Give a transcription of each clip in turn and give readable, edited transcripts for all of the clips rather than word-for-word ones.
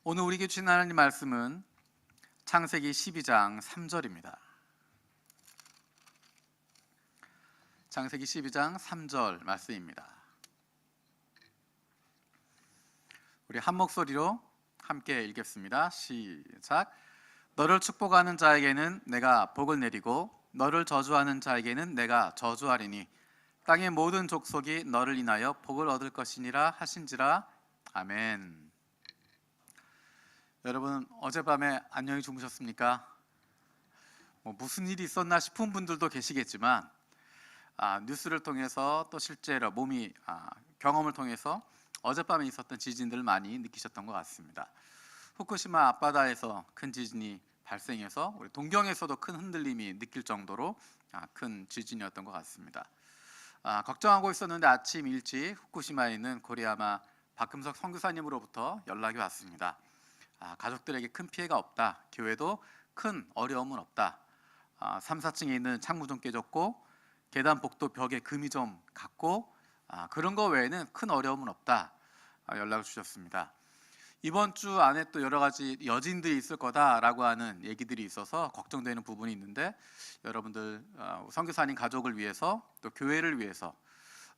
오늘 우리에게 주신 하나님 말씀은 창세기 12장 3절입니다. 창세기 12장 3절 말씀입니다. 우리 한 목소리로 함께 읽겠습니다. 시작. 너를 축복하는 자에게는 내가 복을 내리고 너를 저주하는 자에게는 내가 저주하리니 땅의 모든 족속이 너를 인하여 복을 얻을 것이니라 하신지라. 아멘. 여러분, 어젯밤에 안녕히 주무셨습니까? 무슨 일이 있었나 싶은 분들도 계시겠지만 뉴스를 통해서 또 실제로 경험을 통해서 어젯밤에 있었던 지진들을 많이 느끼셨던 것 같습니다. 후쿠시마 앞바다에서 큰 지진이 발생해서 우리 동경에서도 큰 흔들림이 느낄 정도로 큰 지진이었던 것 같습니다. 걱정하고 있었는데 아침 일찍 후쿠시마에 있는 고리야마 박금석 선교사님으로부터 연락이 왔습니다. 가족들에게 큰 피해가 없다. 교회도 큰 어려움은 없다. 3, 4층에 있는 창문 좀 깨졌고 계단 복도 벽에 금이 좀 갔고 그런 거 외에는 큰 어려움은 없다. 연락을 주셨습니다. 이번 주 안에 또 여러 가지 여진들이 있을 거다라고 하는 얘기들이 있어서 걱정되는 부분이 있는데, 여러분들 선교사님 가족을 위해서 또 교회를 위해서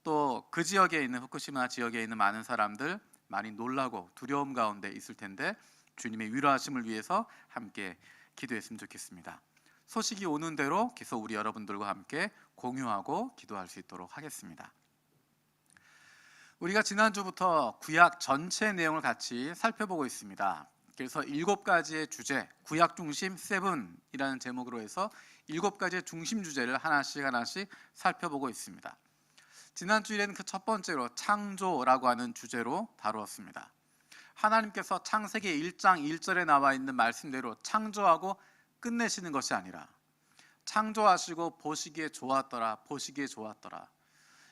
또 그 지역에 있는 후쿠시마 지역에 있는 많은 사람들 많이 놀라고 두려움 가운데 있을 텐데 주님의 위로하심을 위해서 함께 기도했으면 좋겠습니다. 소식이 오는 대로 계속 우리 여러분들과 함께 공유하고 기도할 수 있도록 하겠습니다. 우리가 지난주부터 구약 전체 내용을 같이 살펴보고 있습니다. 그래서 7가지의 주제, 구약 중심 7이라는 제목으로 해서 7가지의 중심 주제를 하나씩 살펴보고 있습니다. 지난주에는 그 첫 번째로 창조라고 하는 주제로 다루었습니다. 하나님께서 창세기 1장 1절에 나와 있는 말씀대로 창조하고 끝내시는 것이 아니라 창조하시고 보시기에 좋았더라, 보시기에 좋았더라,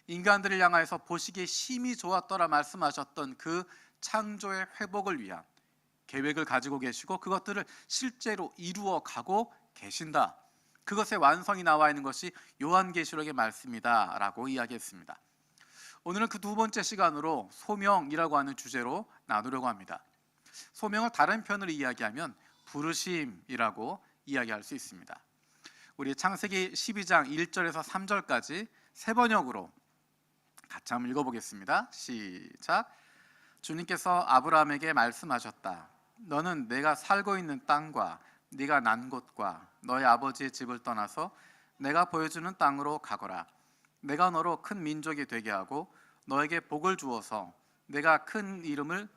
인간들을 향하여서 보시기에 심히 좋았더라 말씀하셨던 그 창조의 회복을 위한 계획을 가지고 계시고 그것들을 실제로 이루어 가고 계신다. 그것의 완성이 나와 있는 것이 요한계시록의 말씀이다 라고 이야기했습니다. 오늘은 그 두 번째 시간으로 소명이라고 하는 주제로 나누려고 합니다. 소명을 다른 편으로 이야기하면 부르심이라고 이야기할 수 있습니다. 우리 창세기 12장 1절에서 3절까지 세 번역으로 같이 한번 읽어보겠습니다. 시작. 주님께서 아브라함에게 말씀하셨다. 너는 내가 살고 있는 땅과 네가 난 곳과 너의 아버지의 집을 떠나서 내가 보여주는 땅으로 가거라. 내가 너로 큰 민족이 되게 하고 너에게 복을 주어서 내가 큰 이름을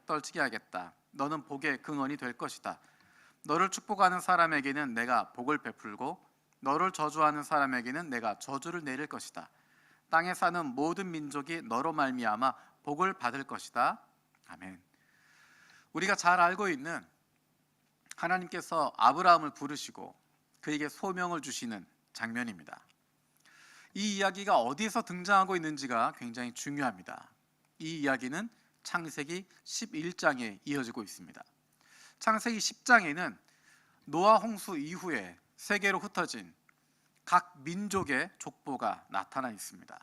떨치게 하겠다. 너는 복의 근원이 될 것이다. 너를 축복하는 사람에게는 내가 복을 베풀고 너를 저주하는 사람에게는 내가 저주를 내릴 것이다. 땅에 사는 모든 민족이 너로 말미암아 복을 받을 것이다. 아멘. 우리가 잘 알고 있는 하나님께서 아브라함을 부르시고 그에게 소명을 주시는 장면입니다. 이 이야기가 어디에서 등장하고 있는지가 굉장히 중요합니다. 이 이야기는 창세기 11장에 이어지고 있습니다. 창세기 10장에는 노아 홍수 이후에 세계로 흩어진 각 민족의 족보가 나타나 있습니다.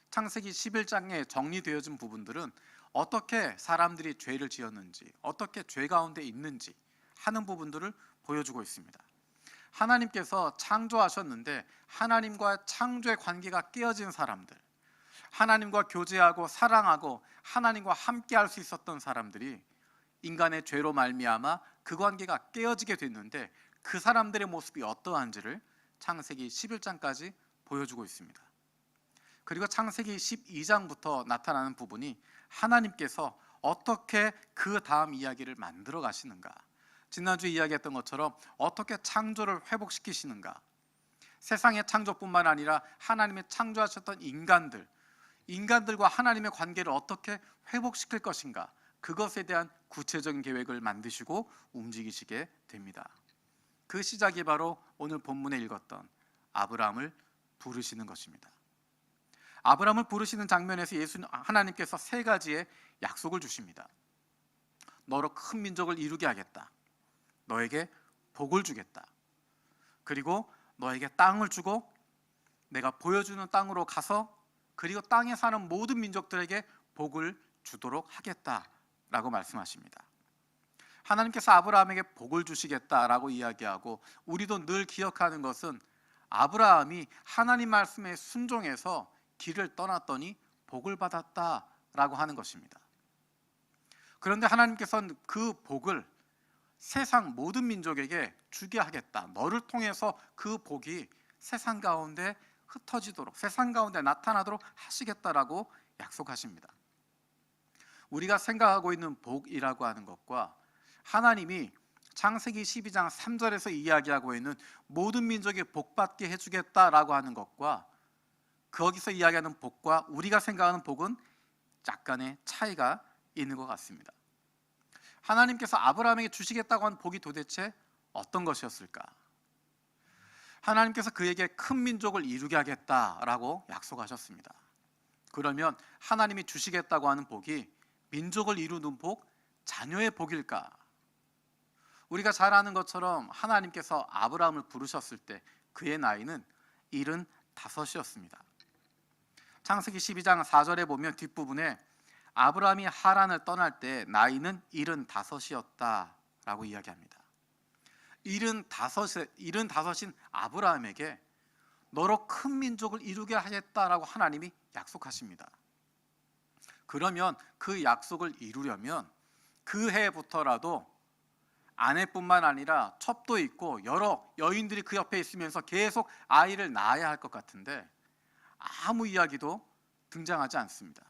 창세기 11장에 정리되어진 부분들은 어떻게 사람들이 죄를 지었는지, 어떻게 죄 가운데 있는지 하는 부분들을 보여주고 있습니다. 하나님께서 창조하셨는데 하나님과 창조의 관계가 깨어진 사람들, 하나님과 교제하고 사랑하고 하나님과 함께할 수 있었던 사람들이 인간의 죄로 말미암아 그 관계가 깨어지게 됐는데 그 사람들의 모습이 어떠한지를 창세기 11장까지 보여주고 있습니다. 그리고 창세기 12장부터 나타나는 부분이 하나님께서 어떻게 그 다음 이야기를 만들어 가시는가, 지난주 이야기했던 것처럼 어떻게 창조를 회복시키시는가, 세상의 창조뿐만 아니라 하나님의 창조하셨던 인간들과 하나님의 관계를 어떻게 회복시킬 것인가, 그것에 대한 구체적인 계획을 만드시고 움직이시게 됩니다. 그 시작이 바로 오늘 본문에 읽었던 아브라함을 부르시는 것입니다. 아브라함을 부르시는 장면에서 하나님께서 3가지의 약속을 주십니다. 너로 큰 민족을 이루게 하겠다. 너에게 복을 주겠다. 그리고 너에게 땅을 주고 내가 보여주는 땅으로 가서 그리고 땅에 사는 모든 민족들에게 복을 주도록 하겠다라고 말씀하십니다. 하나님께서 아브라함에게 복을 주시겠다라고 이야기하고, 우리도 늘 기억하는 것은 아브라함이 하나님 말씀에 순종해서 길을 떠났더니 복을 받았다라고 하는 것입니다. 그런데 하나님께서는 그 복을 세상 모든 민족에게 주게 하겠다, 너를 통해서 그 복이 세상 가운데 흩어지도록, 세상 가운데 나타나도록 하시겠다라고 약속하십니다. 우리가 생각하고 있는 복이라고 하는 것과 하나님이 창세기 12장 3절에서 이야기하고 있는 모든 민족이 복받게 해주겠다라고 하는 것과, 거기서 이야기하는 복과 우리가 생각하는 복은 약간의 차이가 있는 것 같습니다. 하나님께서 아브라함에게 주시겠다고 한 복이 도대체 어떤 것이었을까? 하나님께서 그에게 큰 민족을 이루게 하겠다라고 약속하셨습니다. 그러면 하나님이 주시겠다고 하는 복이 민족을 이루는 복, 자녀의 복일까? 우리가 잘 아는 것처럼 하나님께서 아브라함을 부르셨을 때 그의 나이는 75이었습니다. 창세기 12장 4절에 보면 뒷부분에 아브라함이 하란을 떠날 때 나이는 75이었다라고 이야기합니다. 75인 아브라함에게 너로 큰 민족을 이루게 하겠다라고 하나님이 약속하십니다. 그러면 그 약속을 이루려면 그 해부터라도 아내뿐만 아니라 첩도 있고 여러 여인들이 그 옆에 있으면서 계속 아이를 낳아야 할 것 같은데 아무 이야기도 등장하지 않습니다.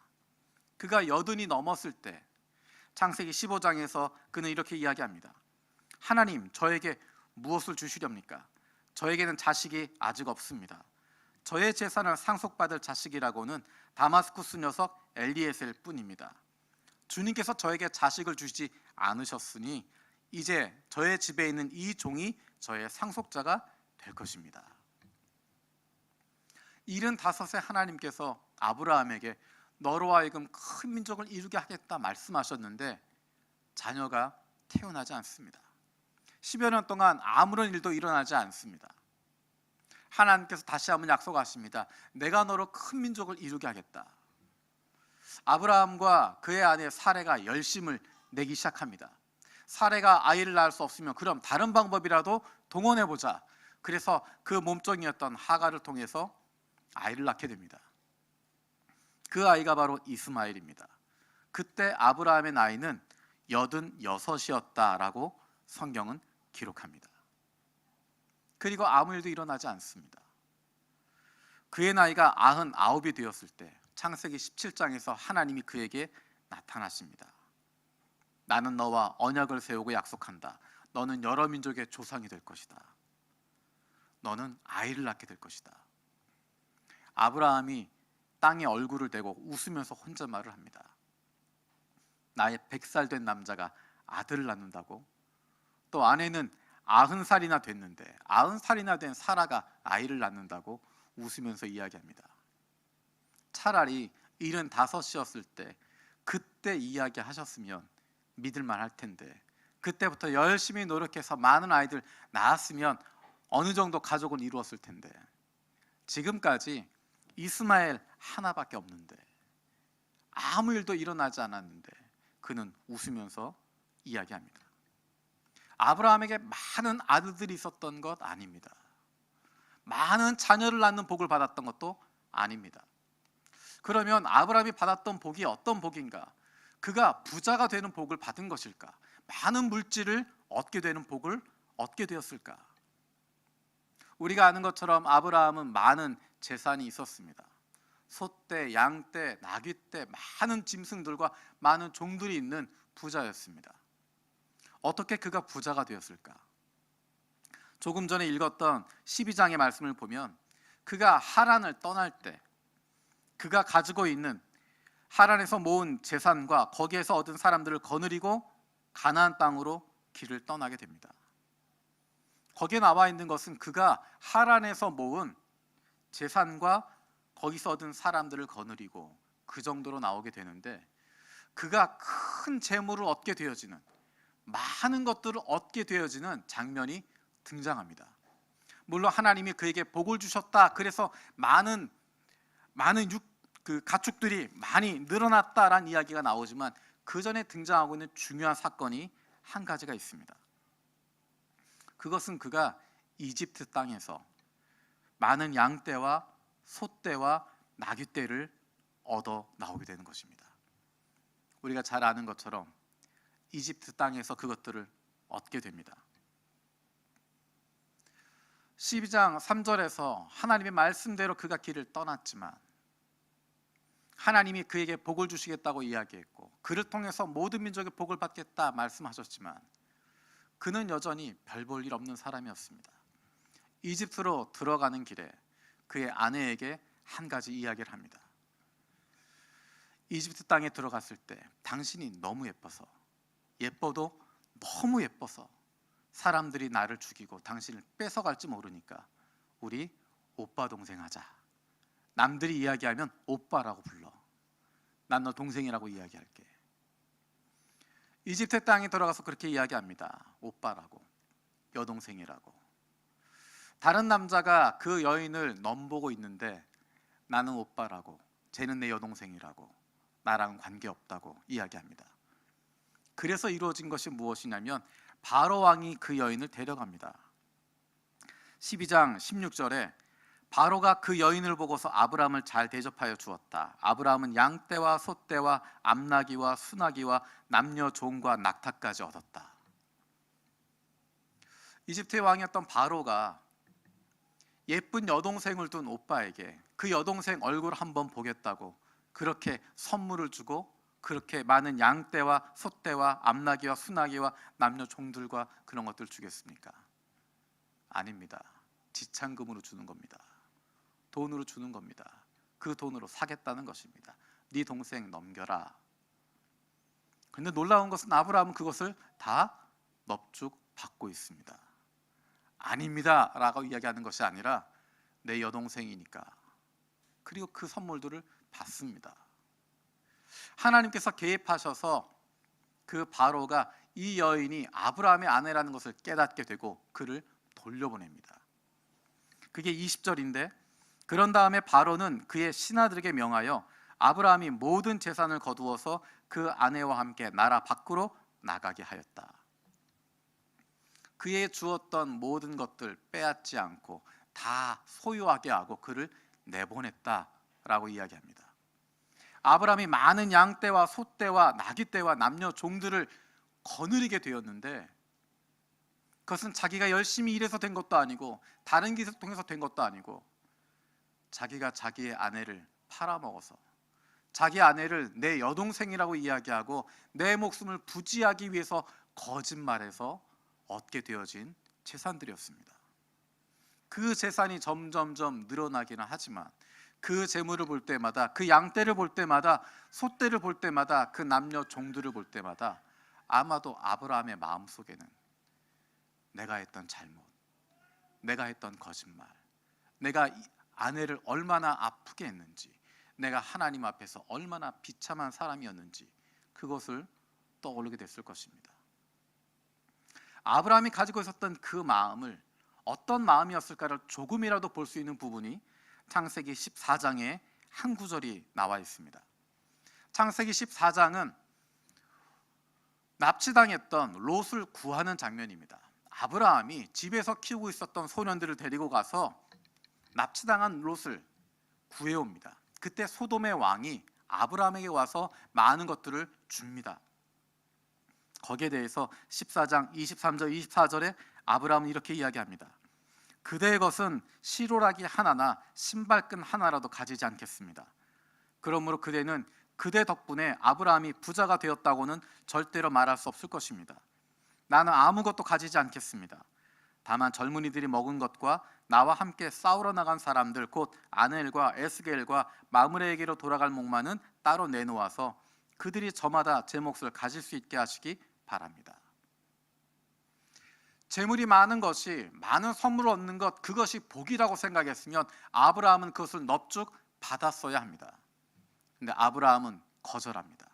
그가 80이 넘었을 때 창세기 15장에서 그는 이렇게 이야기합니다. 하나님, 저에게 무엇을 주시렵니까? 저에게는 자식이 아직 없습니다. 저의 재산을 상속받을 자식이라고는 다마스쿠스 녀석 엘리에셀 뿐입니다. 주님께서 저에게 자식을 주시지 않으셨으니 이제 저의 집에 있는 이 종이 저의 상속자가 될 것입니다. 75세 하나님께서 아브라함에게 너로 하여금 큰 민족을 이루게 하겠다 말씀하셨는데 자녀가 태어나지 않습니다. 10여 년 동안 아무런 일도 일어나지 않습니다. 하나님께서 다시 한번 약속하십니다. 내가 너로 큰 민족을 이루게 하겠다. 아브라함과 그의 아내 사레가 열심을 내기 시작합니다. 사레가 아이를 낳을 수 없으면 그럼 다른 방법이라도 동원해보자. 그래서 그 몸종이었던 하갈을 통해서 아이를 낳게 됩니다. 그 아이가 바로 이스마엘입니다. 그때 아브라함의 나이는 86이었다라고 성경은 기록합니다. 그리고 아무 일도 일어나지 않습니다. 그의 나이가 99이 되었을 때 창세기 17장에서 하나님이 그에게 나타나십니다. 나는 너와 언약을 세우고 약속한다. 너는 여러 민족의 조상이 될 것이다. 너는 아이를 낳게 될 것이다. 아브라함이 땅에 얼굴을 대고 웃으면서 혼잣말을 합니다. 나의 100살 된 남자가 아들을 낳는다고? 또 아내는 90살이나 됐는데 90살이나 된 사라가 아이를 낳는다고 웃으면서 이야기합니다. 차라리 75이었을 때 그때 이야기하셨으면 믿을만 할 텐데, 그때부터 열심히 노력해서 많은 아이들 낳았으면 어느 정도 가족은 이루었을 텐데, 지금까지 이스마엘 하나밖에 없는데, 아무 일도 일어나지 않았는데 그는 웃으면서 이야기합니다. 아브라함에게 많은 아들들이 있었던 것 아닙니다. 많은 자녀를 낳는 복을 받았던 것도 아닙니다. 그러면 아브라함이 받았던 복이 어떤 복인가? 그가 부자가 되는 복을 받은 것일까? 많은 물질을 얻게 되는 복을 얻게 되었을까? 우리가 아는 것처럼 아브라함은 많은 재산이 있었습니다. 소떼, 양떼, 나귀떼, 많은 짐승들과 많은 종들이 있는 부자였습니다. 어떻게 그가 부자가 되었을까? 조금 전에 읽었던 12장의 말씀을 보면 그가 하란을 떠날 때 그가 가지고 있는 하란에서 모은 재산과 거기에서 얻은 사람들을 거느리고 가나안 땅으로 길을 떠나게 됩니다. 거기에 나와 있는 것은 그가 하란에서 모은 재산과 거기서 얻은 사람들을 거느리고 그 정도로 나오게 되는데, 그가 큰 재물을 얻게 되어지는, 많은 것들을 얻게 되어지는 장면이 등장합니다. 물론 하나님이 그에게 복을 주셨다, 그래서 많은 가축들이 많이 늘어났다라는 이야기가 나오지만 그 전에 등장하고 있는 중요한 사건이 한 가지가 있습니다. 그것은 그가 이집트 땅에서 많은 양떼와 소떼와 나귀떼를 얻어 나오게 되는 것입니다. 우리가 잘 아는 것처럼 이집트 땅에서 그것들을 얻게 됩니다. 12장 3절에서 하나님의 말씀대로 그가 길을 떠났지만 하나님이 그에게 복을 주시겠다고 이야기했고 그를 통해서 모든 민족의 복을 받겠다 말씀하셨지만 그는 여전히 별 볼 일 없는 사람이었습니다. 이집트로 들어가는 길에 그의 아내에게 한 가지 이야기를 합니다. 이집트 땅에 들어갔을 때 당신이 너무 예뻐서, 예뻐도 너무 예뻐서 사람들이 나를 죽이고 당신을 뺏어갈지 모르니까 우리 오빠 동생 하자. 남들이 이야기하면 오빠라고 불러. 난 너 동생이라고 이야기할게. 이집트 땅에 들어가서 그렇게 이야기합니다. 오빠라고, 여동생이라고. 다른 남자가 그 여인을 넘보고 있는데 나는 오빠라고, 쟤는 내 여동생이라고, 나랑 관계없다고 이야기합니다. 그래서 이루어진 것이 무엇이냐면 바로 왕이 그 여인을 데려갑니다. 12장 16절에 바로가 그 여인을 보고서 아브라함을 잘 대접하여 주었다. 아브라함은 양떼와 소떼와 암나귀와 수나귀와 남녀 종과 낙타까지 얻었다. 이집트의 왕이었던 바로가 예쁜 여동생을 둔 오빠에게 그 여동생 얼굴 한번 보겠다고 그렇게 선물을 주고 그렇게 많은 양떼와 소떼와 암나귀와 수나귀와 남녀 종들과 그런 것들을 주겠습니까? 아닙니다. 지참금으로 주는 겁니다. 돈으로 주는 겁니다. 그 돈으로 사겠다는 것입니다. 네 동생 넘겨라. 그런데 놀라운 것은 아브라함은 그것을 다 넙죽 받고 있습니다. 아닙니다 라고 이야기하는 것이 아니라 내 여동생이니까. 그리고 그 선물들을 받습니다. 하나님께서 개입하셔서 그 바로가 이 여인이 아브라함의 아내라는 것을 깨닫게 되고 그를 돌려보냅니다. 그게 20절인데 그런 다음에 바로는 그의 신하들에게 명하여 아브라함이 모든 재산을 거두어서 그 아내와 함께 나라 밖으로 나가게 하였다. 그의 주었던 모든 것들 빼앗지 않고 다 소유하게 하고 그를 내보냈다라고 이야기합니다. 아브라함이 많은 양떼와 소떼와 나귀떼와 남녀 종들을 거느리게 되었는데 그것은 자기가 열심히 일해서 된 것도 아니고 다른 길을 통해서 된 것도 아니고 자기가 자기의 아내를 팔아먹어서 자기 아내를 내 여동생이라고 이야기하고 내 목숨을 부지하기 위해서 거짓말해서 얻게 되어진 재산들이었습니다. 그 재산이 점점점 늘어나기는 하지만 그 재물을 볼 때마다 그 양떼를 볼 때마다 소떼를 볼 때마다 그 남녀 종들을 볼 때마다 아마도 아브라함의 마음속에는 내가 했던 잘못, 내가 했던 거짓말, 내가 아내를 얼마나 아프게 했는지, 내가 하나님 앞에서 얼마나 비참한 사람이었는지 그것을 떠올리게 됐을 것입니다. 아브라함이 가지고 있었던 그 마음을 어떤 마음이었을까를 조금이라도 볼 수 있는 부분이 창세기 14장에 한 구절이 나와 있습니다. 창세기 14장은 납치당했던 롯을 구하는 장면입니다. 아브라함이 집에서 키우고 있었던 소년들을 데리고 가서 납치당한 롯을 구해옵니다. 그때 소돔의 왕이 아브라함에게 와서 많은 것들을 줍니다. 거기에 대해서 14장 23절 24절에 아브라함은 이렇게 이야기합니다. 그대의 것은 시로라기 하나나 신발끈 하나라도 가지지 않겠습니다. 그러므로 그대는 그대 덕분에 아브라함이 부자가 되었다고는 절대로 말할 수 없을 것입니다. 나는 아무것도 가지지 않겠습니다. 다만 젊은이들이 먹은 것과 나와 함께 싸우러 나간 사람들 곧 아넬과 에스겔과 마므레에게로 돌아갈 목마는 따로 내놓아서 그들이 저마다 제 몫을 가질 수 있게 하시기 바랍니다. 재물이 많은 것이, 많은 선물을 얻는 것, 그것이 복이라고 생각했으면 아브라함은 그것을 넙죽 받았어야 합니다. 근데 아브라함은 거절합니다.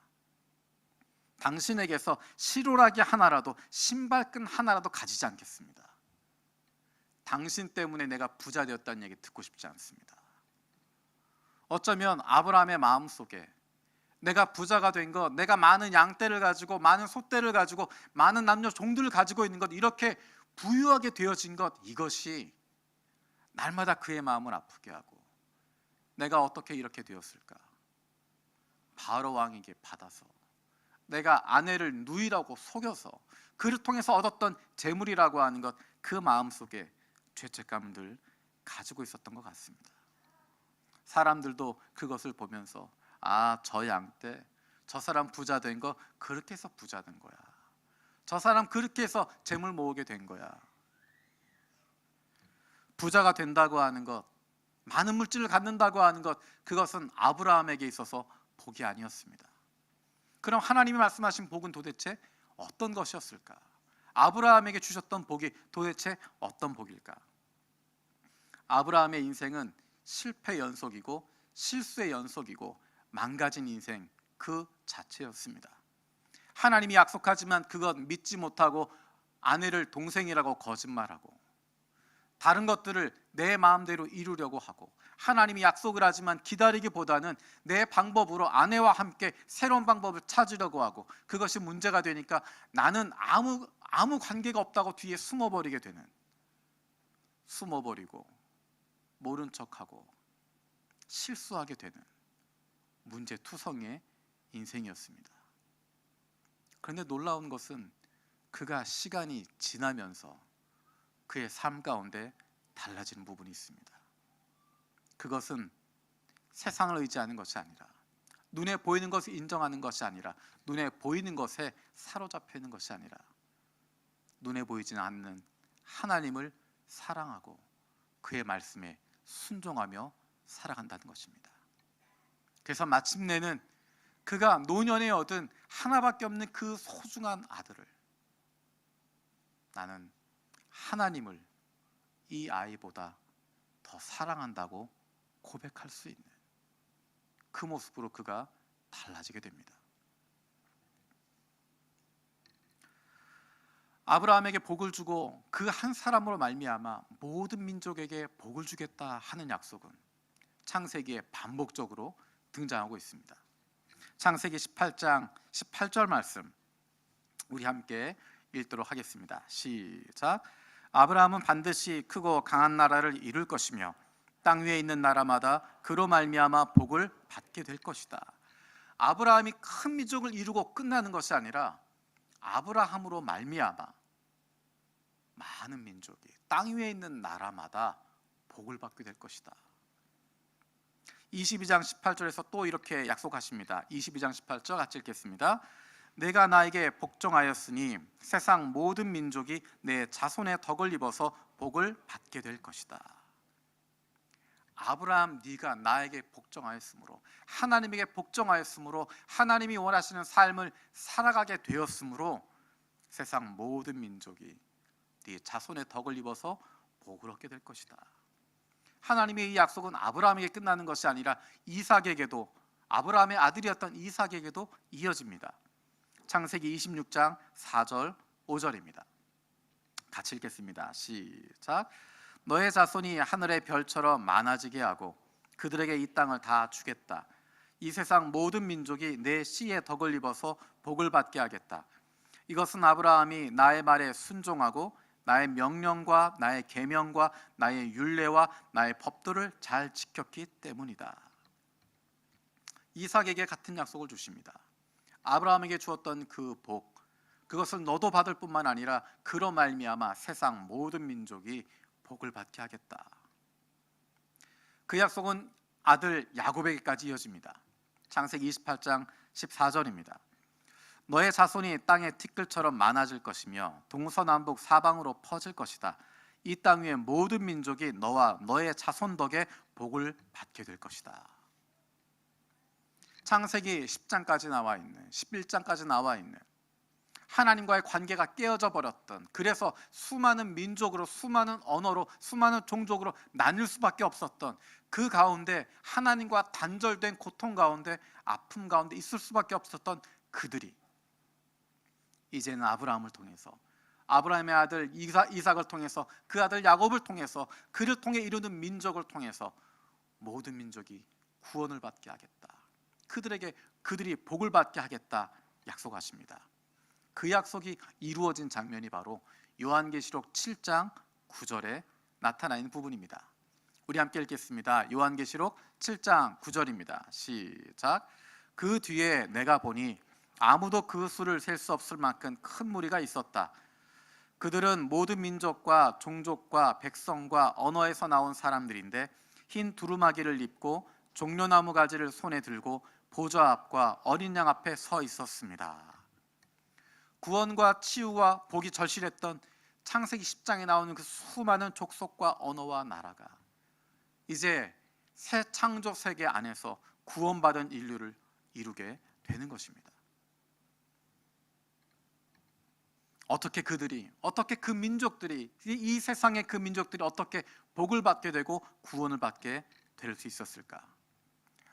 당신에게서 시로라기 하나라도, 신발끈 하나라도 가지지 않겠습니다. 당신 때문에 내가 부자 되었다는 얘기 듣고 싶지 않습니다. 어쩌면 아브라함의 마음속에 내가 부자가 된 것, 내가 많은 양떼를 가지고 많은 소떼를 가지고 많은 남녀 종들을 가지고 있는 것, 이렇게 부유하게 되어진 것, 이것이 날마다 그의 마음을 아프게 하고 내가 어떻게 이렇게 되었을까? 바로 왕에게 받아서 내가 아내를 누이라고 속여서 그를 통해서 얻었던 재물이라고 하는 것, 그 마음속에 죄책감들 가지고 있었던 것 같습니다. 사람들도 그것을 보면서 저 양떼, 저 사람 부자 된 거 그렇게 해서 부자 된 거야. 저 사람 그렇게 해서 재물 모으게 된 거야. 부자가 된다고 하는 것, 많은 물질을 갖는다고 하는 것, 그것은 아브라함에게 있어서 복이 아니었습니다. 그럼 하나님이 말씀하신 복은 도대체 어떤 것이었을까? 아브라함에게 주셨던 복이 도대체 어떤 복일까? 아브라함의 인생은 실패 연속이고 실수의 연속이고 망가진 인생 그 자체였습니다. 하나님이 약속하지만 그것 믿지 못하고 아내를 동생이라고 거짓말하고 다른 것들을 내 마음대로 이루려고 하고 하나님이 약속을 하지만 기다리기보다는 내 방법으로 아내와 함께 새로운 방법을 찾으려고 하고 그것이 문제가 되니까 나는 아무 관계가 없다고 뒤에 숨어버리게 되는, 숨어버리고 모른 척하고 실수하게 되는 문제투성의 인생이었습니다. 그런데 놀라운 것은 그가 시간이 지나면서 그의 삶 가운데 달라지는 부분이 있습니다. 그것은 세상을 의지하는 것이 아니라, 눈에 보이는 것을 인정하는 것이 아니라, 눈에 보이는 것에 사로잡혀 있는 것이 아니라 눈에 보이지 않는 하나님을 사랑하고 그의 말씀에 순종하며 살아간다는 것입니다. 그래서 마침내는 그가 노년에 얻은 하나밖에 없는 그 소중한 아들을, 나는 하나님을 이 아이보다 더 사랑한다고 고백할 수 있는 그 모습으로 그가 달라지게 됩니다. 아브라함에게 복을 주고 그 한 사람으로 말미암아 모든 민족에게 복을 주겠다 하는 약속은 창세기에 반복적으로 등장하고 있습니다. 창세기 18장 18절 말씀 우리 함께 읽도록 하겠습니다. 시작. 아브라함은 반드시 크고 강한 나라를 이룰 것이며 땅 위에 있는 나라마다 그로 말미암아 복을 받게 될 것이다. 아브라함이 큰 민족을 이루고 끝나는 것이 아니라 아브라함으로 말미암아 많은 민족이 땅 위에 있는 나라마다 복을 받게 될 것이다. 22장 18절에서 또 이렇게 약속하십니다. 22장 18절 같이 읽겠습니다. 내가 나에게 복종하였으니 세상 모든 민족이 내 자손의 덕을 입어서 복을 받게 될 것이다. 아브라함, 네가 나에게 복종하였으므로, 하나님에게 복종하였으므로, 하나님이 원하시는 삶을 살아가게 되었으므로 세상 모든 민족이 네 자손의 덕을 입어서 복을 얻게 될 것이다. 하나님의 이 약속은 아브라함에게 끝나는 것이 아니라 이삭에게도, 아브라함의 아들이었던 이삭에게도 이어집니다. 창세기 26장 4절 5절입니다. 같이 읽겠습니다. 시작. 너의 자손이 하늘의 별처럼 많아지게 하고 그들에게 이 땅을 다 주겠다. 이 세상 모든 민족이 내 씨의 덕을 입어서 복을 받게 하겠다. 이것은 아브라함이 나의 말에 순종하고 나의 명령과 나의 계명과 나의 율례와 나의 법도를 잘 지켰기 때문이다. 이삭에게 같은 약속을 주십니다. 아브라함에게 주었던 그 복, 그것을 너도 받을 뿐만 아니라 그로 말미암아 세상 모든 민족이 복을 받게 하겠다. 그 약속은 아들 야곱에게까지 이어집니다. 창세기 28장 14절입니다. 너의 자손이 땅의 티끌처럼 많아질 것이며 동서남북 사방으로 퍼질 것이다. 이 땅 위의 모든 민족이 너와 너의 자손 덕에 복을 받게 될 것이다. 창세기 10장까지 나와 있는, 11장까지 나와 있는 하나님과의 관계가 깨어져 버렸던, 그래서 수많은 민족으로, 수많은 언어로, 수많은 종족으로 나뉠 수밖에 없었던 그 가운데, 하나님과 단절된 고통 가운데, 아픔 가운데 있을 수밖에 없었던 그들이 이제는 아브라함을 통해서, 아브라함의 아들 이삭을 통해서, 그 아들 야곱을 통해서, 그를 통해 이루는 민족을 통해서 모든 민족이 구원을 받게 하겠다. 그들이 복을 받게 하겠다 약속하십니다. 그 약속이 이루어진 장면이 바로 요한계시록 7장 9절에 나타나 있는 부분입니다. 우리 함께 읽겠습니다. 요한계시록 7장 9절입니다. 시작. 그 뒤에 내가 보니 아무도 그 수를 셀 수 없을 만큼 큰 무리가 있었다. 그들은 모든 민족과 종족과 백성과 언어에서 나온 사람들인데 흰 두루마기를 입고 종려나무 가지를 손에 들고 보좌 앞과 어린 양 앞에 서 있었습니다. 구원과 치유와 복이 절실했던 창세기 10장에 나오는 그 수많은 족속과 언어와 나라가 이제 새 창조 세계 안에서 구원받은 인류를 이루게 되는 것입니다. 어떻게 그 민족들이, 이 세상의 그 민족들이 어떻게 복을 받게 되고 구원을 받게 될 수 있었을까?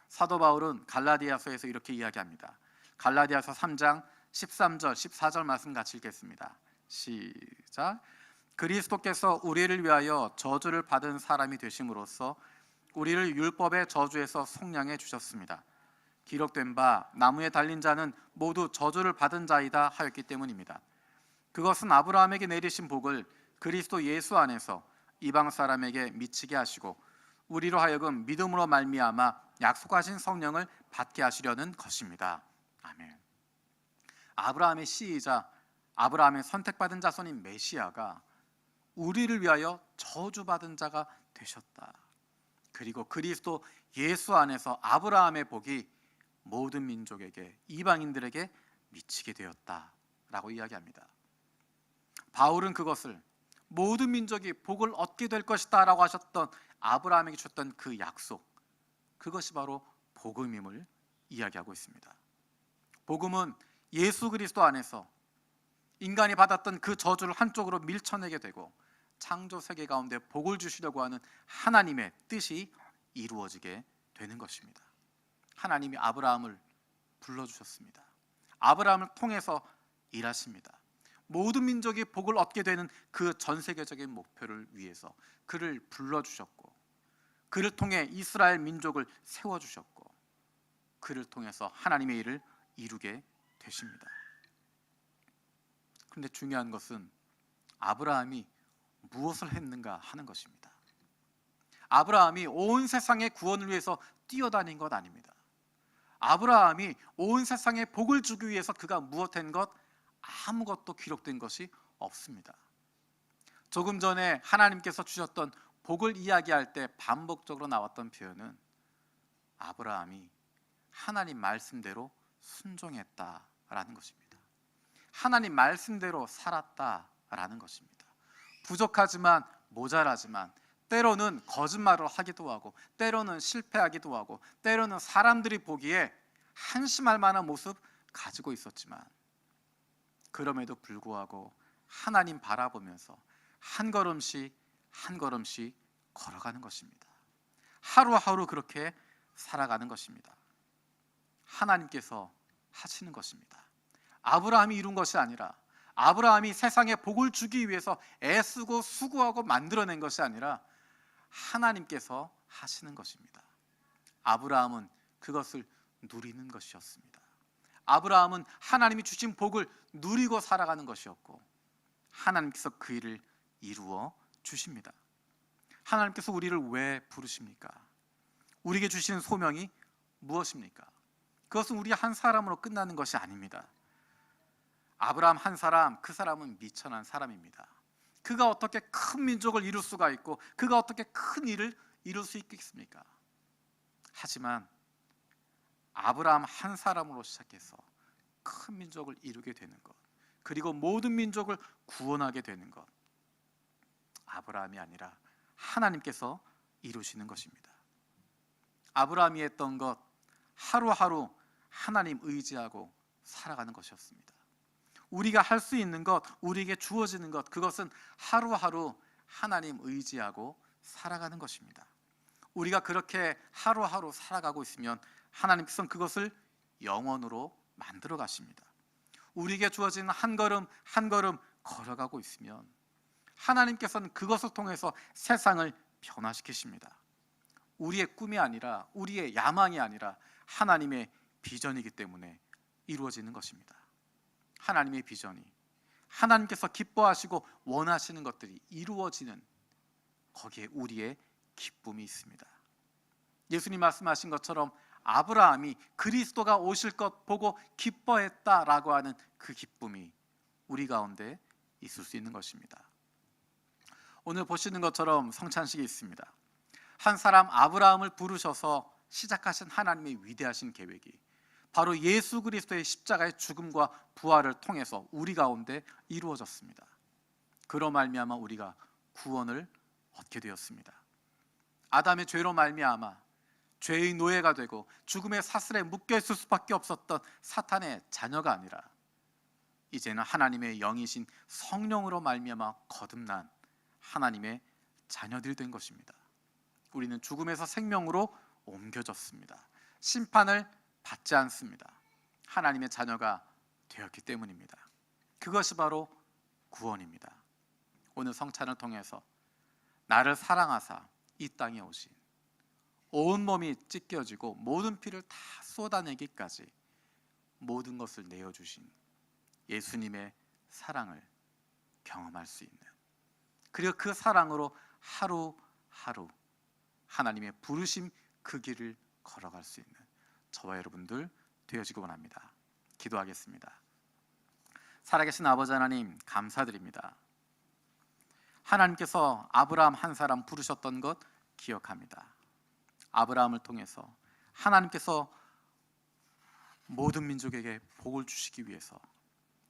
사도 바울은 갈라디아서에서 이렇게 이야기합니다. 갈라디아서 3장 13절 14절 말씀 같이 읽겠습니다. 시작. 그리스도께서 우리를 위하여 저주를 받은 사람이 되심으로써 우리를 율법의 저주에서 속량해 주셨습니다. 기록된 바 나무에 달린 자는 모두 저주를 받은 자이다 하였기 때문입니다. 그것은 아브라함에게 내리신 복을 그리스도 예수 안에서 이방 사람에게 미치게 하시고 우리로 하여금 믿음으로 말미암아 약속하신 성령을 받게 하시려는 것입니다. 아멘. 아브라함의 씨이자 아브라함의 선택받은 자손인 메시아가 우리를 위하여 저주받은 자가 되셨다. 그리고 그리스도 예수 안에서 아브라함의 복이 모든 민족에게, 이방인들에게 미치게 되었다라고 이야기합니다. 바울은 그것을 모든 민족이 복을 얻게 될 것이다 라고 하셨던 아브라함에게 주셨던 그 약속, 그것이 바로 복음임을 이야기하고 있습니다. 복음은 예수 그리스도 안에서 인간이 받았던 그 저주를 한쪽으로 밀쳐내게 되고 창조 세계 가운데 복을 주시려고 하는 하나님의 뜻이 이루어지게 되는 것입니다. 하나님이 아브라함을 불러주셨습니다. 아브라함을 통해서 일하십니다. 모든 민족이 복을 얻게 되는 그 전 세계적인 목표를 위해서 그를 불러주셨고, 그를 통해 이스라엘 민족을 세워주셨고, 그를 통해서 하나님의 일을 이루게 되십니다. 그런데 중요한 것은 아브라함이 무엇을 했는가 하는 것입니다. 아브라함이 온 세상의 구원을 위해서 뛰어다닌 것 아닙니다. 아브라함이 온 세상에 복을 주기 위해서 그가 무엇한 것, 아무것도 기록된 것이 없습니다. 조금 전에 하나님께서 주셨던 복을 이야기할 때 반복적으로 나왔던 표현은 아브라함이 하나님 말씀대로 순종했다라는 것입니다. 하나님 말씀대로 살았다라는 것입니다. 부족하지만, 모자라지만, 때로는 거짓말을 하기도 하고, 때로는 실패하기도 하고, 때로는 사람들이 보기에 한심할 만한 모습 가지고 있었지만, 그럼에도 불구하고 하나님 바라보면서 한 걸음씩 한 걸음씩 걸어가는 것입니다. 하루하루 그렇게 살아가는 것입니다. 하나님께서 하시는 것입니다. 아브라함이 이룬 것이 아니라, 아브라함이 세상에 복을 주기 위해서 애쓰고 수고하고 만들어낸 것이 아니라 하나님께서 하시는 것입니다. 아브라함은 그것을 누리는 것이었습니다. 아브라함은 하나님이 주신 복을 누리고 살아가는 것이었고, 하나님께서 그 일을 이루어 주십니다. 하나님께서 우리를 왜 부르십니까? 우리에게 주시는 소명이 무엇입니까? 그것은 우리 한 사람으로 끝나는 것이 아닙니다. 아브라함 한 사람, 그 사람은 미천한 사람입니다. 그가 어떻게 큰 민족을 이룰 수가 있고, 그가 어떻게 큰 일을 이룰 수 있겠습니까? 하지만 아브라함 한 사람으로 시작해서 큰 민족을 이루게 되는 것, 그리고 모든 민족을 구원하게 되는 것, 아브라함이 아니라 하나님께서 이루시는 것입니다. 아브라함이 했던 것, 하루하루 하나님 의지하고 살아가는 것이었습니다. 우리가 할 수 있는 것, 우리에게 주어지는 것, 그것은 하루하루 하나님 의지하고 살아가는 것입니다. 우리가 그렇게 하루하루 살아가고 있으면 하나님께서는 그것을 영원으로 만들어 가십니다. 우리에게 주어진 한 걸음 한 걸음 걸어가고 있으면 하나님께서는 그것을 통해서 세상을 변화시키십니다. 우리의 꿈이 아니라, 우리의 야망이 아니라 하나님의 비전이기 때문에 이루어지는 것입니다. 하나님의 비전이, 하나님께서 기뻐하시고 원하시는 것들이 이루어지는, 거기에 우리의 기쁨이 있습니다. 예수님 말씀하신 것처럼 아브라함이 그리스도가 오실 것 보고 기뻐했다라고 하는 그 기쁨이 우리 가운데 있을 수 있는 것입니다. 오늘 보시는 것처럼 성찬식이 있습니다. 한 사람 아브라함을 부르셔서 시작하신 하나님의 위대하신 계획이 바로 예수 그리스도의 십자가의 죽음과 부활을 통해서 우리 가운데 이루어졌습니다. 그로 말미암아 우리가 구원을 얻게 되었습니다. 아담의 죄로 말미암아 죄의 노예가 되고 죽음의 사슬에 묶여 있을 수밖에 없었던 사탄의 자녀가 아니라 이제는 하나님의 영이신 성령으로 말미암아 거듭난 하나님의 자녀들이 된 것입니다. 우리는 죽음에서 생명으로 옮겨졌습니다. 심판을 받지 않습니다. 하나님의 자녀가 되었기 때문입니다. 그것이 바로 구원입니다. 오늘 성찬을 통해서 나를 사랑하사 이 땅에 오신, 온몸이 찢겨지고 모든 피를 다 쏟아내기까지 모든 것을 내어주신 예수님의 사랑을 경험할 수 있는, 그리고 그 사랑으로 하루하루 하나님의 부르심 그 길을 걸어갈 수 있는 저와 여러분들 되어지기 원합니다. 기도하겠습니다. 살아계신 아버지 하나님, 감사드립니다. 하나님께서 아브라함 한 사람 부르셨던 것 기억합니다. 아브라함을 통해서 하나님께서 모든 민족에게 복을 주시기 위해서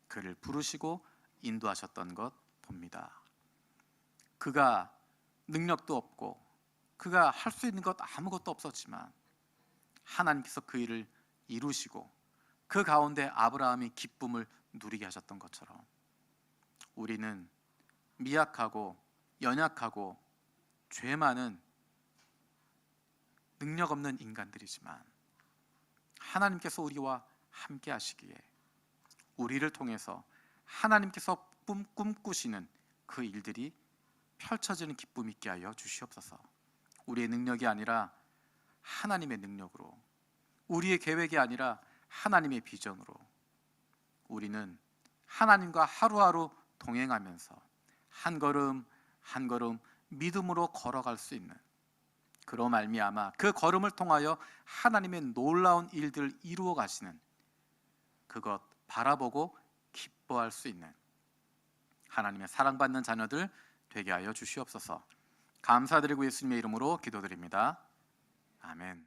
그를 부르시고 인도하셨던 것 봅니다. 그가 능력도 없고 그가 할 수 있는 것 아무것도 없었지만 하나님께서 그 일을 이루시고 그 가운데 아브라함이 기쁨을 누리게 하셨던 것처럼 우리는 미약하고 연약하고 죄 많은 능력 없는 인간들이지만 하나님께서 우리와 함께 하시기에 우리를 통해서 하나님께서 꿈꾸시는 그 일들이 펼쳐지는 기쁨 있게 하여 주시옵소서. 우리의 능력이 아니라 하나님의 능력으로, 우리의 계획이 아니라 하나님의 비전으로 우리는 하나님과 하루하루 동행하면서 한 걸음 한 걸음 믿음으로 걸어갈 수 있는, 그로 말미암아 그 걸음을 통하여 하나님의 놀라운 일들을 이루어 가시는, 그것 바라보고 기뻐할 수 있는 하나님의 사랑받는 자녀들 되게 하여 주시옵소서. 감사드리고 예수님의 이름으로 기도드립니다. 아멘.